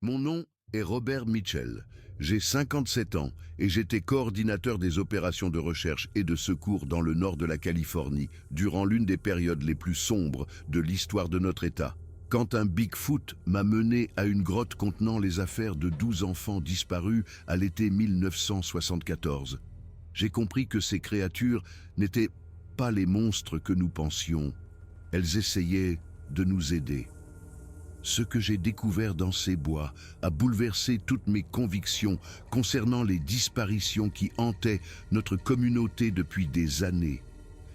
Mon nom est Robert Mitchell. J'ai 57 ans et j'étais coordinateur des opérations de recherche et de secours dans le nord de la Californie durant l'une des périodes les plus sombres de l'histoire de notre État. Quand un Bigfoot m'a mené à une grotte contenant les affaires de 12 enfants disparus à l'été 1974, j'ai compris que ces créatures n'étaient pas les monstres que nous pensions. Elles essayaient de nous aider. Ce que j'ai découvert dans ces bois a bouleversé toutes mes convictions concernant les disparitions qui hantaient notre communauté depuis des années.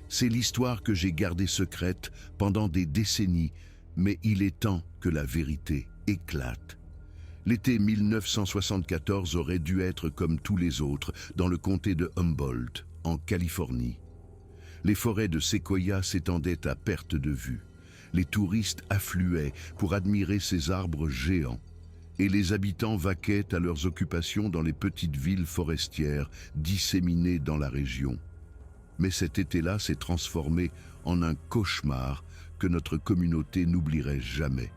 C'est l'histoire que j'ai gardée secrète pendant des décennies, mais il est temps que la vérité éclate. L'été 1974 aurait dû être comme tous les autres dans le comté de Humboldt, en Californie. Les forêts de séquoia s'étendaient à perte de vue. Les touristes affluaient pour admirer ces arbres géants, et les habitants vaquaient à leurs occupations dans les petites villes forestières disséminées dans la région. Mais cet été-là s'est transformé en un cauchemar que notre communauté n'oublierait jamais.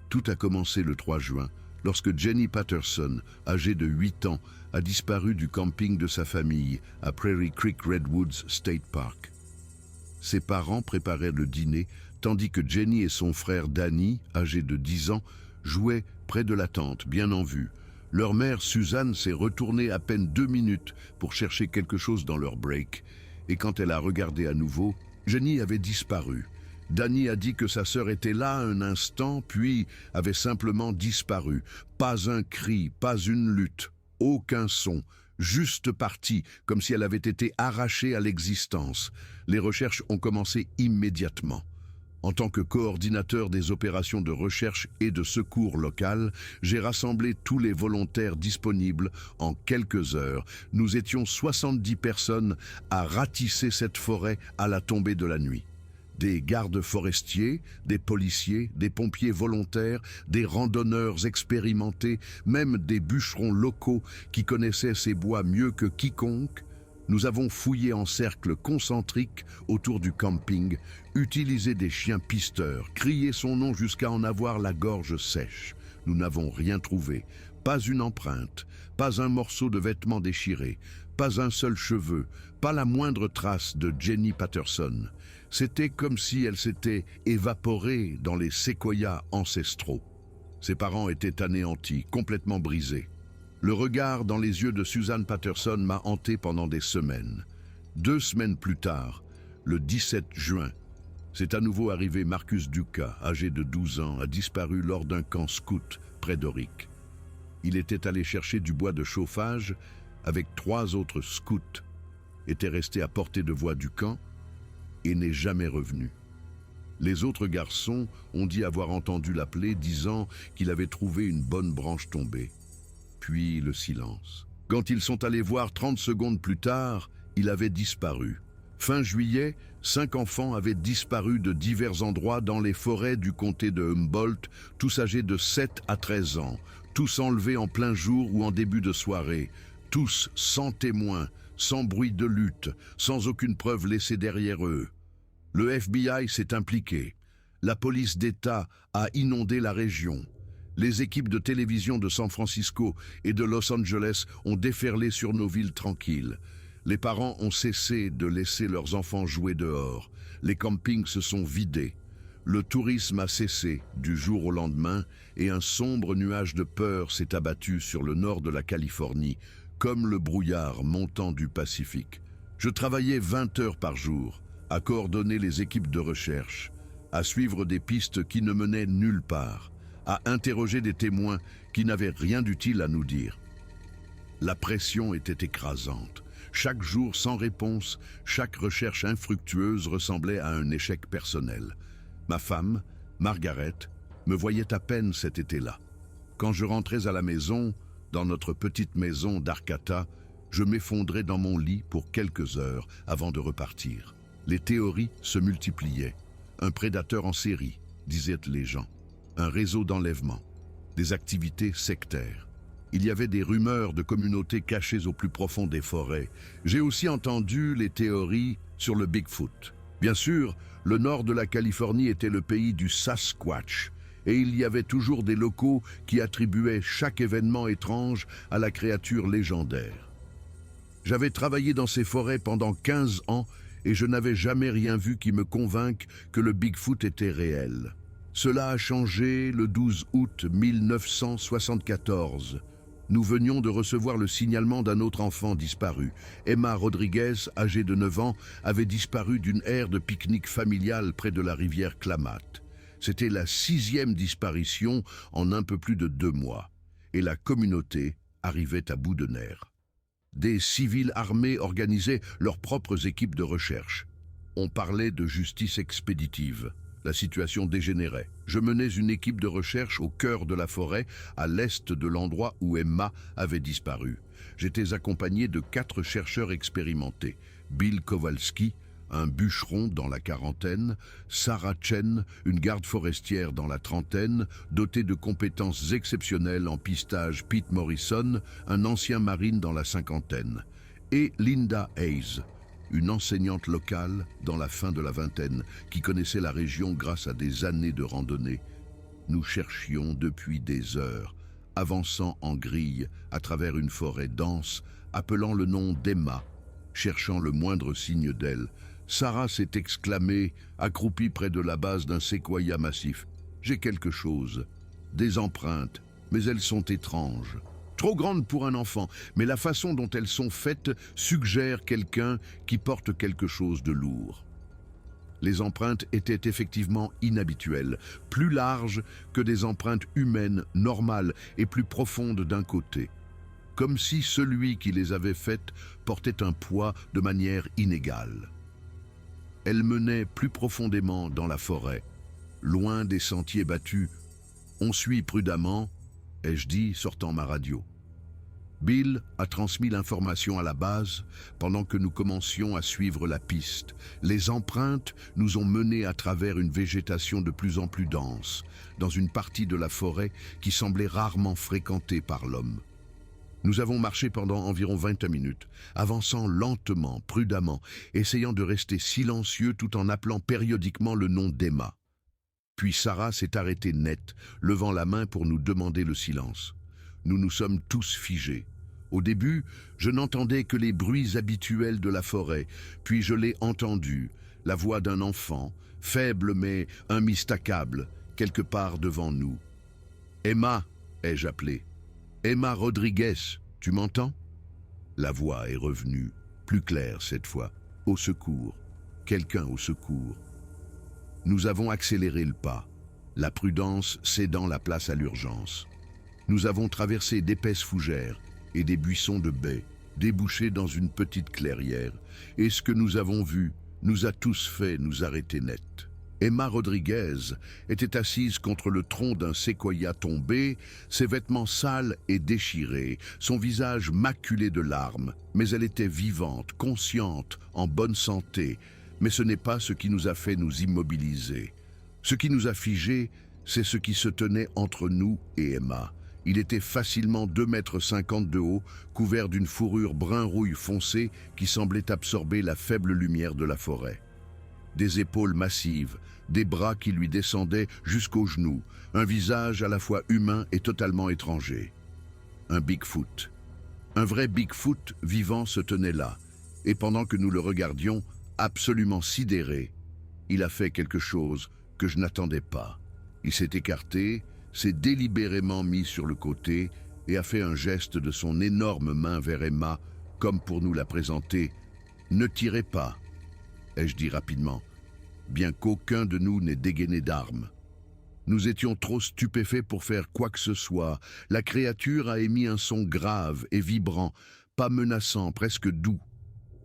Tout a commencé le 3 juin, lorsque Jenny Patterson, âgée de 8 ans, a disparu du camping de sa famille à Prairie Creek Redwoods State Park. Ses parents préparaient le dîner, tandis que Jenny et son frère Danny, âgé de 10 ans, jouaient près de la tente, bien en vue. Leur mère, Suzanne, s'est retournée à peine 2 minutes pour chercher quelque chose dans leur break. Et quand elle a regardé à nouveau, Jenny avait disparu. Danny a dit que sa sœur était là un instant, puis avait simplement disparu. Pas un cri, pas une lutte, aucun son. Juste partie, comme si elle avait été arrachée à l'existence. Les recherches ont commencé immédiatement. En tant que coordinateur des opérations de recherche et de secours locales, j'ai rassemblé tous les volontaires disponibles en quelques heures. Nous étions 70 personnes à ratisser cette forêt à la tombée de la nuit. Des gardes forestiers, des policiers, des pompiers volontaires, des randonneurs expérimentés, même des bûcherons locaux qui connaissaient ces bois mieux que quiconque. Nous avons fouillé en cercle concentrique autour du camping, utilisé des chiens pisteurs, crié son nom jusqu'à en avoir la gorge sèche. Nous n'avons rien trouvé, pas une empreinte, pas un morceau de vêtement déchiré, pas un seul cheveu, pas la moindre trace de Jenny Patterson. C'était comme si elle s'était évaporée dans les séquoias ancestraux. Ses parents étaient anéantis, complètement brisés. Le regard dans les yeux de Suzanne Patterson m'a hanté pendant des semaines. 2 semaines plus tard, le 17 juin, c'est à nouveau arrivé. Marcus Duca, âgé de 12 ans, a disparu lors d'un camp scout près d'Oric. Il était allé chercher du bois de chauffage avec 3 autres scouts, était resté à portée de voix du camp et n'est jamais revenu. Les autres garçons ont dit avoir entendu l'appeler, disant qu'il avait trouvé une bonne branche tombée. Puis le silence. Quand ils sont allés voir 30 secondes plus tard, il avait disparu. Fin juillet, 5 enfants avaient disparu de divers endroits dans les forêts du comté de Humboldt, tous âgés de 7 à 13 ans, tous enlevés en plein jour ou en début de soirée, tous sans témoin, sans bruit de lutte, sans aucune preuve laissée derrière eux. Le FBI s'est impliqué. La police d'État a inondé la région. Les équipes de télévision de San Francisco et de Los Angeles ont déferlé sur nos villes tranquilles. Les parents ont cessé de laisser leurs enfants jouer dehors. Les campings se sont vidés. Le tourisme a cessé du jour au lendemain et un sombre nuage de peur s'est abattu sur le nord de la Californie, comme le brouillard montant du Pacifique. Je travaillais 20 heures par jour, à coordonner les équipes de recherche, à suivre des pistes qui ne menaient nulle part, à interroger des témoins qui n'avaient rien d'utile à nous dire. La pression était écrasante. Chaque jour sans réponse, chaque recherche infructueuse ressemblait à un échec personnel. Ma femme, Margaret, me voyait à peine cet été-là. Quand je rentrais à la maison, dans notre petite maison d'Arcata, je m'effondrais dans mon lit pour quelques heures avant de repartir. Les théories se multipliaient. Un prédateur en série, disaient les gens. Un réseau d'enlèvement. Des activités sectaires. Il y avait des rumeurs de communautés cachées au plus profond des forêts. J'ai aussi entendu les théories sur le Bigfoot. Bien sûr, le nord de la Californie était le pays du Sasquatch, et il y avait toujours des locaux qui attribuaient chaque événement étrange à la créature légendaire. J'avais travaillé dans ces forêts pendant 15 ans et je n'avais jamais rien vu qui me convainque que le Bigfoot était réel. Cela a changé le 12 août 1974. Nous venions de recevoir le signalement d'un autre enfant disparu. Emma Rodriguez, âgée de 9 ans, avait disparu d'une aire de pique-nique familiale près de la rivière Klamath. C'était la 6e disparition en un peu plus de 2 mois. Et la communauté arrivait à bout de nerfs. Des civils armés organisaient leurs propres équipes de recherche. On parlait de justice expéditive. La situation dégénérait. Je menais une équipe de recherche au cœur de la forêt, à l'est de l'endroit où Emma avait disparu. J'étais accompagné de 4 chercheurs expérimentés. Bill Kowalski, un bûcheron dans la quarantaine, Sarah Chen, une garde forestière dans la trentaine, dotée de compétences exceptionnelles en pistage, Pete Morrison, un ancien marine dans la cinquantaine, et Linda Hayes, une enseignante locale dans la fin de la vingtaine, qui connaissait la région grâce à des années de randonnée. Nous cherchions depuis des heures, avançant en grille à travers une forêt dense, appelant le nom d'Emma, cherchant le moindre signe d'elle. Sarah s'est exclamée, accroupie près de la base d'un séquoia massif. « J'ai quelque chose. Des empreintes, mais elles sont étranges. Trop grandes pour un enfant, mais la façon dont elles sont faites suggère quelqu'un qui porte quelque chose de lourd. » Les empreintes étaient effectivement inhabituelles, plus larges que des empreintes humaines normales et plus profondes d'un côté. Comme si celui qui les avait faites portait un poids de manière inégale. Elles menaient plus profondément dans la forêt, loin des sentiers battus. « On suit prudemment », ai-je dit, sortant ma radio. Bill a transmis l'information à la base pendant que nous commencions à suivre la piste. Les empreintes nous ont menés à travers une végétation de plus en plus dense, dans une partie de la forêt qui semblait rarement fréquentée par l'homme. Nous avons marché pendant environ 20 minutes, avançant lentement, prudemment, essayant de rester silencieux tout en appelant périodiquement le nom d'Emma. Puis Sarah s'est arrêtée net, levant la main pour nous demander le silence. Nous nous sommes tous figés. Au début, je n'entendais que les bruits habituels de la forêt, puis je l'ai entendu, la voix d'un enfant, faible mais unmistakable, quelque part devant nous. « Emma !» ai-je appelé. « Emma Rodriguez, tu m'entends ?» La voix est revenue, plus claire cette fois. « Au secours, quelqu'un au secours. » Nous avons accéléré le pas, la prudence cédant la place à l'urgence. Nous avons traversé d'épaisses fougères et des buissons de baies, débouchés dans une petite clairière, et ce que nous avons vu nous a tous fait nous arrêter net. Emma Rodriguez était assise contre le tronc d'un séquoia tombé, ses vêtements sales et déchirés, son visage maculé de larmes, mais elle était vivante, consciente, en bonne santé, mais ce n'est pas ce qui nous a fait nous immobiliser. Ce qui nous a figés, c'est ce qui se tenait entre nous et Emma. Il était facilement 2,50 m de haut, couvert d'une fourrure brun-rouille foncée qui semblait absorber la faible lumière de la forêt. Des épaules massives, des bras qui lui descendaient jusqu'aux genoux, un visage à la fois humain et totalement étranger. Un Bigfoot. Un vrai Bigfoot vivant se tenait là, et pendant que nous le regardions, absolument sidéré, il a fait quelque chose que je n'attendais pas. Il s'est écarté, s'est délibérément mis sur le côté et a fait un geste de son énorme main vers Emma, comme pour nous la présenter. « Ne tirez pas !» ai-je dit rapidement, bien qu'aucun de nous n'ait dégainé d'armes. Nous étions trop stupéfaits pour faire quoi que ce soit. La créature a émis un son grave et vibrant, pas menaçant, presque doux.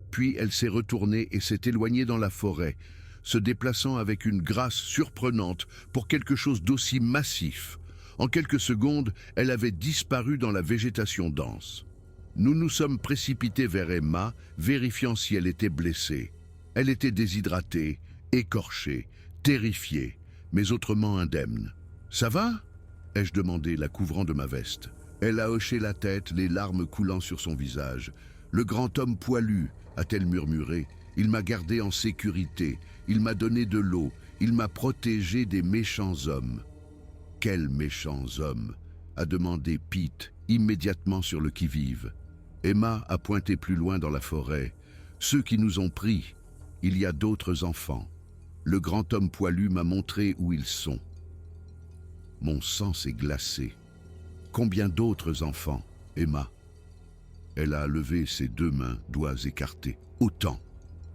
Puis elle s'est retournée et s'est éloignée dans la forêt, se déplaçant avec une grâce surprenante pour quelque chose d'aussi massif. En quelques secondes, elle avait disparu dans la végétation dense. Nous nous sommes précipités vers Emma, vérifiant si elle était blessée. Elle était déshydratée, écorchée, terrifiée, mais autrement indemne. « Ça va ?» ai-je demandé, la couvrant de ma veste. Elle a hoché la tête, les larmes coulant sur son visage. « Le grand homme poilu » a-t-elle murmuré. « Il m'a gardé en sécurité, il m'a donné de l'eau, il m'a protégé des méchants hommes. » Quels méchants hommes, a demandé Pete, immédiatement sur le qui-vive. Emma a pointé plus loin dans la forêt. Ceux qui nous ont pris, il y a d'autres enfants. Le grand homme poilu m'a montré où ils sont. Mon sang s'est glacé. Combien d'autres enfants, Emma? Elle a levé ses 2 mains, doigts écartés. Autant,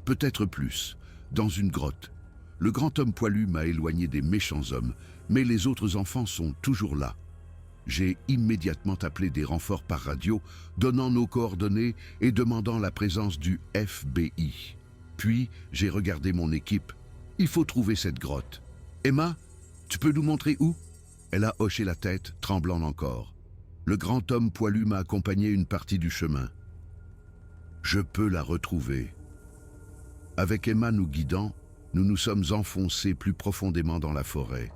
peut-être plus, dans une grotte. Le grand homme poilu m'a éloigné des méchants hommes, mais les autres enfants sont toujours là. J'ai immédiatement appelé des renforts par radio, donnant nos coordonnées et demandant la présence du FBI. Puis, j'ai regardé mon équipe. Il faut trouver cette grotte. Emma, tu peux nous montrer où? Elle a hoché la tête, tremblant encore. Le grand homme poilu m'a accompagné une partie du chemin. Je peux la retrouver. Avec Emma nous guidant, nous nous sommes enfoncés plus profondément dans la forêt.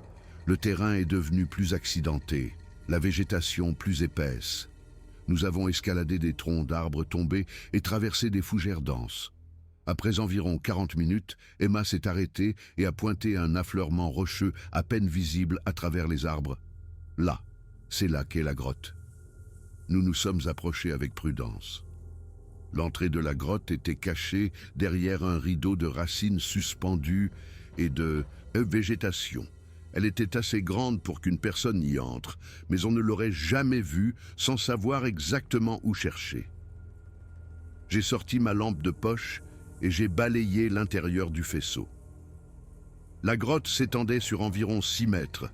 Le terrain est devenu plus accidenté, la végétation plus épaisse. Nous avons escaladé des troncs d'arbres tombés et traversé des fougères denses. Après environ 40 minutes, Emma s'est arrêtée et a pointé un affleurement rocheux à peine visible à travers les arbres. Là, c'est là qu'est la grotte. Nous nous sommes approchés avec prudence. L'entrée de la grotte était cachée derrière un rideau de racines suspendues et de végétation. Elle était assez grande pour qu'une personne y entre, mais on ne l'aurait jamais vue sans savoir exactement où chercher. J'ai sorti ma lampe de poche et j'ai balayé l'intérieur du faisceau. La grotte s'étendait sur environ 6 mètres,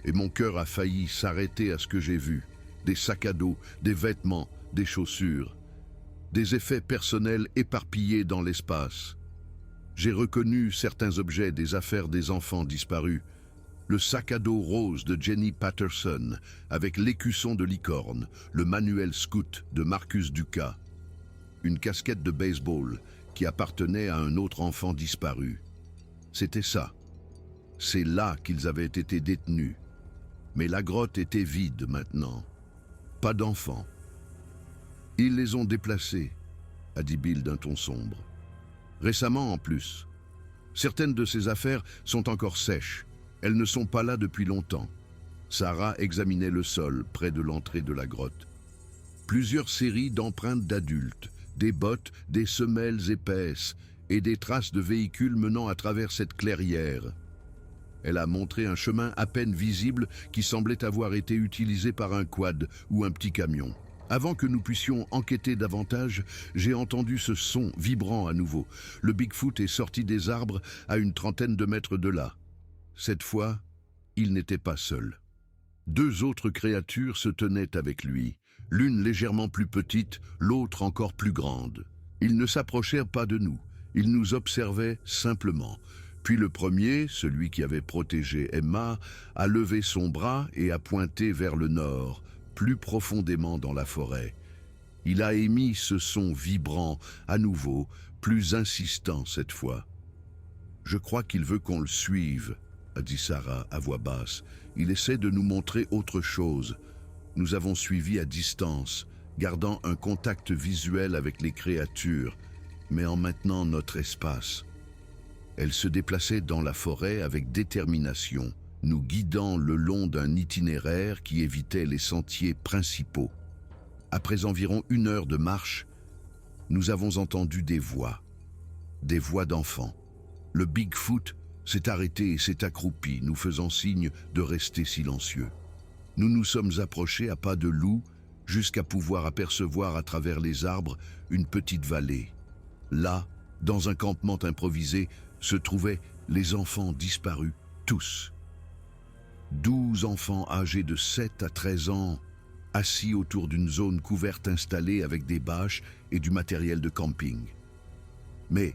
et mon cœur a failli s'arrêter à ce que j'ai vu. Des sacs à dos, des vêtements, des chaussures, des effets personnels éparpillés dans l'espace. J'ai reconnu certains objets des affaires des enfants disparus. Le sac à dos rose de Jenny Patterson, avec l'écusson de licorne, le manuel scout de Marcus Ducas, une casquette de baseball qui appartenait à un autre enfant disparu. C'était ça. C'est là qu'ils avaient été détenus. Mais la grotte était vide maintenant. Pas d'enfants. Ils les ont déplacés, a dit Bill d'un ton sombre. Récemment en plus. Certaines de ces affaires sont encore sèches. Elles ne sont pas là depuis longtemps. Sarah examinait le sol près de l'entrée de la grotte. Plusieurs séries d'empreintes d'adultes, des bottes, des semelles épaisses et des traces de véhicules menant à travers cette clairière. Elle a montré un chemin à peine visible qui semblait avoir été utilisé par un quad ou un petit camion. Avant que nous puissions enquêter davantage, j'ai entendu ce son vibrant à nouveau. Le Bigfoot est sorti des arbres à une 30aine de mètres de là. Cette fois, il n'était pas seul. 2 autres créatures se tenaient avec lui, l'une légèrement plus petite, l'autre encore plus grande. Ils ne s'approchèrent pas de nous, ils nous observaient simplement. Puis le premier, celui qui avait protégé Emma, a levé son bras et a pointé vers le nord, plus profondément dans la forêt. Il a émis ce son vibrant, à nouveau, plus insistant cette fois. « Je crois qu'il veut qu'on le suive », a dit Sarah à voix basse. « Il essaie de nous montrer autre chose. » Nous avons suivi à distance, gardant un contact visuel avec les créatures, mais en maintenant notre espace. Elle se déplaçait dans la forêt avec détermination, nous guidant le long d'un itinéraire qui évitait les sentiers principaux. Après environ 1 heure de marche, nous avons entendu des voix d'enfants. Le Bigfoot s'est arrêté et s'est accroupi, nous faisant signe de rester silencieux. Nous nous sommes approchés à pas de loup jusqu'à pouvoir apercevoir à travers les arbres une petite vallée. Là, dans un campement improvisé, se trouvaient les enfants disparus, tous. 12 enfants âgés de 7 à 13 ans, assis autour d'une zone couverte installée avec des bâches et du matériel de camping. Mais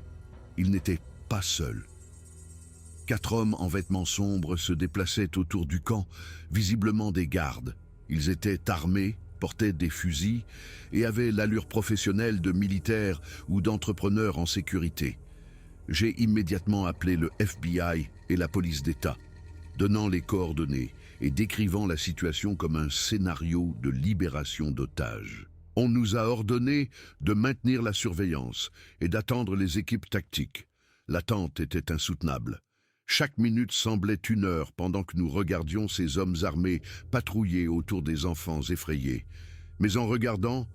ils n'étaient pas seuls. 4 hommes en vêtements sombres se déplaçaient autour du camp, visiblement des gardes. Ils étaient armés, portaient des fusils et avaient l'allure professionnelle de militaires ou d'entrepreneurs en sécurité. J'ai immédiatement appelé le FBI et la police d'État, donnant les coordonnées et décrivant la situation comme un scénario de libération d'otages. On nous a ordonné de maintenir la surveillance et d'attendre les équipes tactiques. L'attente était insoutenable. Chaque minute semblait une heure pendant que nous regardions ces hommes armés patrouiller autour des enfants effrayés. Mais en regardant,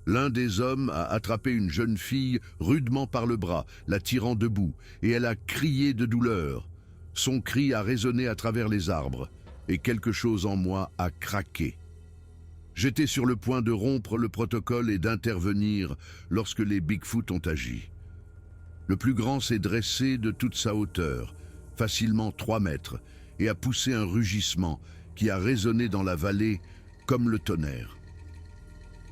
l'un des hommes a attrapé une jeune fille rudement par le bras, la tirant debout, et elle a crié de douleur. Son cri a résonné à travers les arbres, et quelque chose en moi a craqué. J'étais sur le point de rompre le protocole et d'intervenir lorsque les Bigfoot ont agi. Le plus grand s'est dressé de toute sa hauteur, facilement 3 mètres, et a poussé un rugissement qui a résonné dans la vallée comme le tonnerre.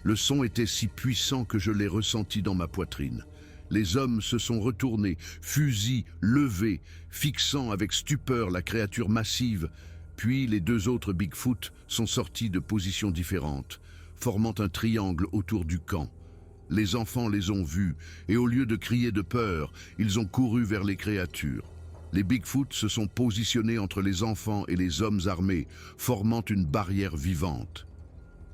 Le son était si puissant que je l'ai ressenti dans ma poitrine. Les hommes se sont retournés, fusils levés, fixant avec stupeur la créature massive, puis les 2 autres Bigfoot sont sortis de positions différentes, formant un triangle autour du camp. Les enfants les ont vus, et au lieu de crier de peur, ils ont couru vers les créatures. Les Bigfoot se sont positionnés entre les enfants et les hommes armés, formant une barrière vivante.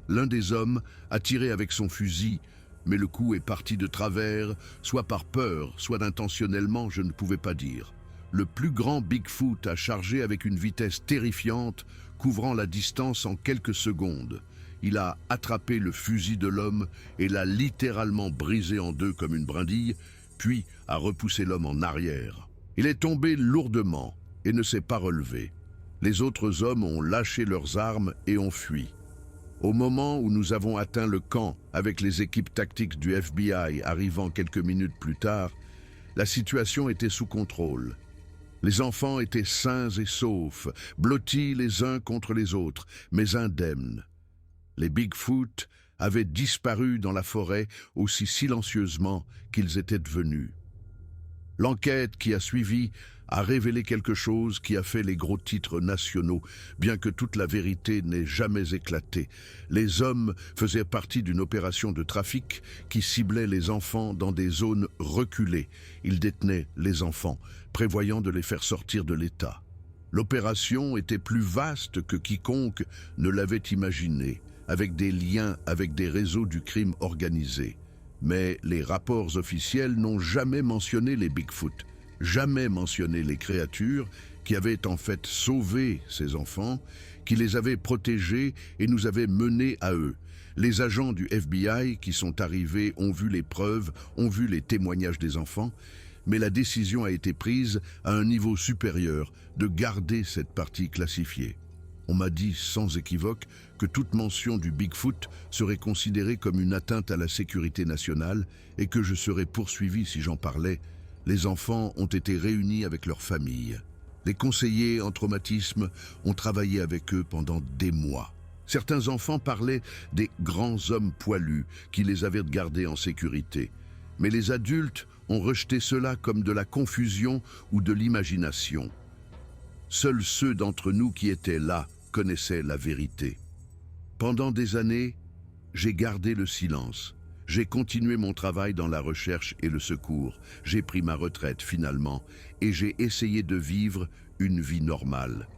L'un des hommes a tiré avec son fusil, mais le coup est parti de travers, soit par peur, soit intentionnellement, je ne pouvais pas dire. Le plus grand Bigfoot a chargé avec une vitesse terrifiante, couvrant la distance en quelques secondes. Il a attrapé le fusil de l'homme et l'a littéralement brisé en 2 comme une brindille, puis a repoussé l'homme en arrière. Il est tombé lourdement et ne s'est pas relevé. Les autres hommes ont lâché leurs armes et ont fui. Au moment où nous avons atteint le camp avec les équipes tactiques du FBI arrivant quelques minutes plus tard, la situation était sous contrôle. Les enfants étaient sains et saufs, blottis les uns contre les autres, mais indemnes. Les Bigfoot avaient disparu dans la forêt aussi silencieusement qu'ils étaient venus. L'enquête qui a suivi a révélé quelque chose qui a fait les gros titres nationaux, bien que toute la vérité n'ait jamais éclaté. Les hommes faisaient partie d'une opération de trafic qui ciblait les enfants dans des zones reculées. Ils détenaient les enfants, prévoyant de les faire sortir de l'État. L'opération était plus vaste que quiconque ne l'avait imaginé, avec des liens avec des réseaux du crime organisé. Mais les rapports officiels n'ont jamais mentionné les Bigfoot, jamais mentionné les créatures qui avaient en fait sauvé ces enfants, qui les avaient protégés et nous avaient menés à eux. Les agents du FBI qui sont arrivés ont vu les preuves, ont vu les témoignages des enfants, mais la décision a été prise à un niveau supérieur de garder cette partie classifiée. On m'a dit sans équivoque que toute mention du Bigfoot serait considérée comme une atteinte à la sécurité nationale et que je serais poursuivi si j'en parlais. Les enfants ont été réunis avec leurs familles. Les conseillers en traumatisme ont travaillé avec eux pendant des mois. Certains enfants parlaient des grands hommes poilus qui les avaient gardés en sécurité. Mais les adultes ont rejeté cela comme de la confusion ou de l'imagination. Seuls ceux d'entre nous qui étaient là connaissaient la vérité. Pendant des années, j'ai gardé le silence. J'ai continué mon travail dans la recherche et le secours. J'ai pris ma retraite finalement et j'ai essayé de vivre une vie normale.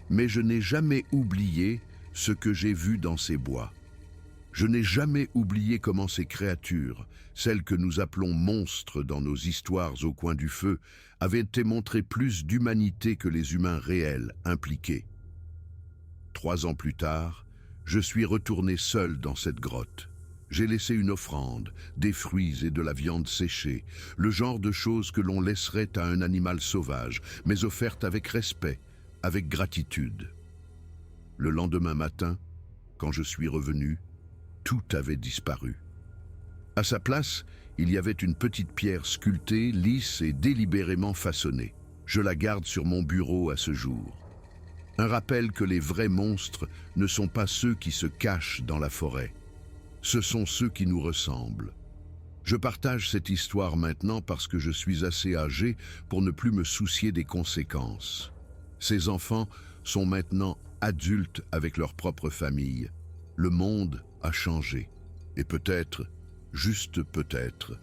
Mais je n'ai jamais oublié ce que j'ai vu dans ces bois. Je n'ai jamais oublié comment ces créatures, celles que nous appelons monstres dans nos histoires au coin du feu, avaient démontré plus d'humanité que les humains réels impliqués. 3 ans plus tard, je suis retourné seul dans cette grotte. J'ai laissé une offrande, des fruits et de la viande séchée, le genre de choses que l'on laisserait à un animal sauvage, mais offerte avec respect, avec gratitude. Le lendemain matin, quand je suis revenu, tout avait disparu. À sa place, il y avait une petite pierre sculptée, lisse et délibérément façonnée. Je la garde sur mon bureau à ce jour. Un rappel que les vrais monstres ne sont pas ceux qui se cachent dans la forêt. Ce sont ceux qui nous ressemblent. Je partage cette histoire maintenant parce que je suis assez âgé pour ne plus me soucier des conséquences. Ces enfants sont maintenant adultes avec leur propre famille. Le monde a changé. Et peut-être, juste peut-être,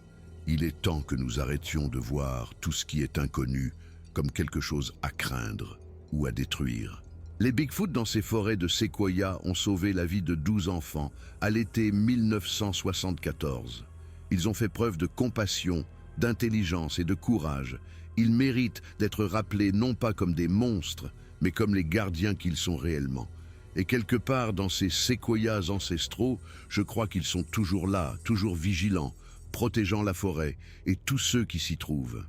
il est temps que nous arrêtions de voir tout ce qui est inconnu comme quelque chose à craindre ou à détruire. Les Bigfoot dans ces forêts de séquoia ont sauvé la vie de 12 enfants à l'été 1974. Ils ont fait preuve de compassion, d'intelligence et de courage. Ils méritent d'être rappelés non pas comme des monstres, mais comme les gardiens qu'ils sont réellement. Et quelque part dans ces séquoias ancestraux, je crois qu'ils sont toujours là, toujours vigilants, protégeant la forêt et tous ceux qui s'y trouvent.